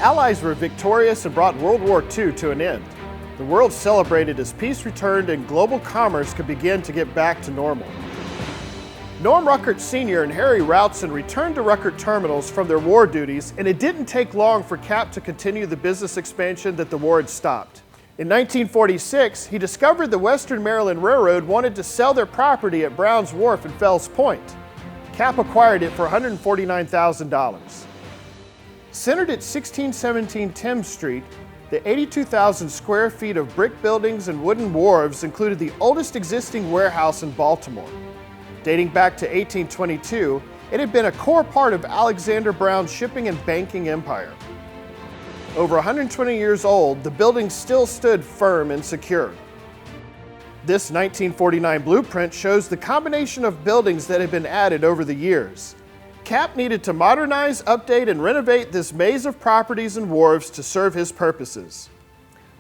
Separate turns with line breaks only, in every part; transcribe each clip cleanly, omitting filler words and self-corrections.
Allies were victorious and brought World War II to an end. The world celebrated as peace returned and global commerce could begin to get back to normal. Norm Rukert Sr. and Harry Routson returned to Rukert terminals from their war duties, and it didn't take long for Cap to continue the business expansion that the war had stopped. In 1946, he discovered the Western Maryland Railroad wanted to sell their property at Brown's Wharf in Fells Point. Cap acquired it for $149,000. Centered at 1617 Thames Street, the 82,000 square feet of brick buildings and wooden wharves included the oldest existing warehouse in Baltimore. Dating back to 1822, it had been a core part of Alexander Brown's shipping and banking empire. Over 120 years old, the building still stood firm and secure. This 1949 blueprint shows the combination of buildings that had been added over the years. Cap needed to modernize, update, and renovate this maze of properties and wharves to serve his purposes.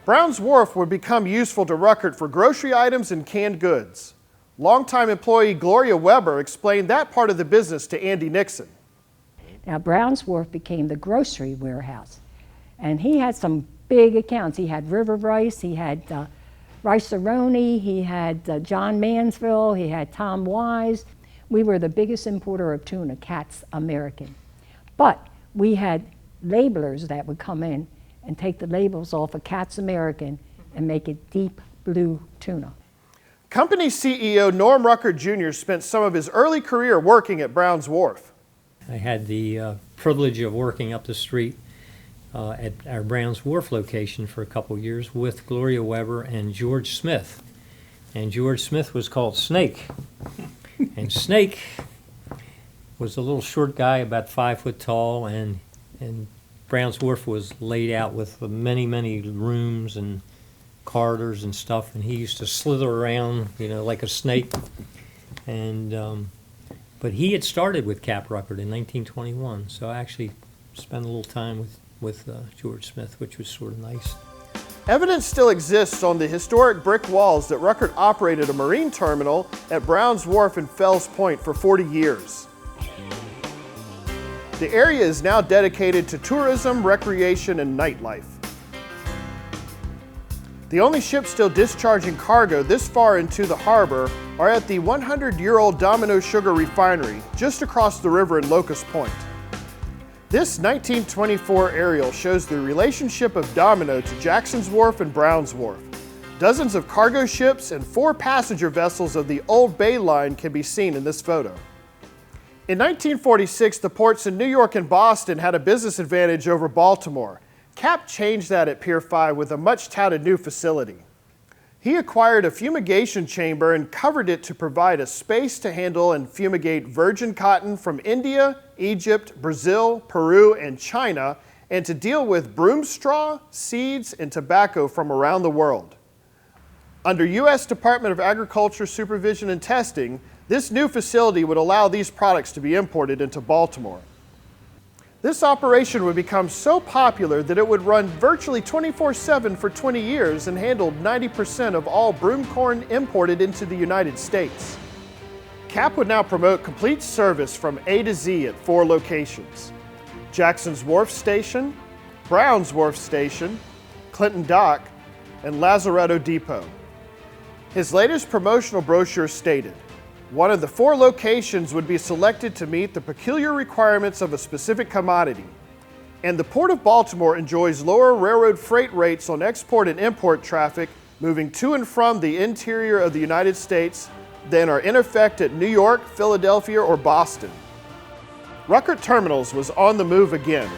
Brown's Wharf would become useful to Rukert for grocery items and canned goods. Longtime employee Gloria Weber explained that part of the business to Andy Nixon.
Now, Brown's Wharf became the grocery warehouse, and he had some big accounts. He had River Rice, he had Rice-A-Roni, he had John Mansville, he had Tom Wise. We were the biggest importer of tuna, Cat's American. But we had labelers that would come in and take the labels off of Cat's American and make it deep blue tuna.
Company CEO Norm Rukert Jr. spent some of his early career working at Brown's Wharf.
I had the privilege of working up the street at our Brown's Wharf location for a couple years with Gloria Weber and George Smith. And George Smith was called Snake. And Snake was a little short guy, about 5 foot tall, and Brown's Wharf was laid out with many, many rooms and corridors and stuff, and he used to slither around, you know, like a snake. And but he had started with Cap Rukert in 1921, so I actually spent a little time with George Smith, which was sort of nice.
Evidence still exists on the historic brick walls that Rukert operated a marine terminal at Brown's Wharf in Fells Point for 40 years. The area is now dedicated to tourism, recreation, and nightlife. The only ships still discharging cargo this far into the harbor are at the 100-year-old Domino Sugar Refinery just across the river in Locust Point. This 1924 aerial shows the relationship of Domino to Jackson's Wharf and Brown's Wharf. Dozens of cargo ships and 4 passenger vessels of the Old Bay Line can be seen in this photo. In 1946, the ports in New York and Boston had a business advantage over Baltimore. Cap changed that at Pier 5 with a much-touted new facility. He acquired a fumigation chamber and covered it to provide a space to handle and fumigate virgin cotton from India, Egypt, Brazil, Peru, and China, and to deal with broom straw, seeds, and tobacco from around the world. Under U.S. Department of Agriculture supervision and testing, this new facility would allow these products to be imported into Baltimore. This operation would become so popular that it would run virtually 24/7 for 20 years and handled 90% of all broom corn imported into the United States. Cap would now promote complete service from A to Z at 4 locations: Jackson's Wharf Station, Brown's Wharf Station, Clinton Dock, and Lazaretto Depot. His latest promotional brochure stated, one of the 4 locations would be selected to meet the peculiar requirements of a specific commodity. And the Port of Baltimore enjoys lower railroad freight rates on export and import traffic moving to and from the interior of the United States than are in effect at New York, Philadelphia, or Boston. Rukert Terminals was on the move again.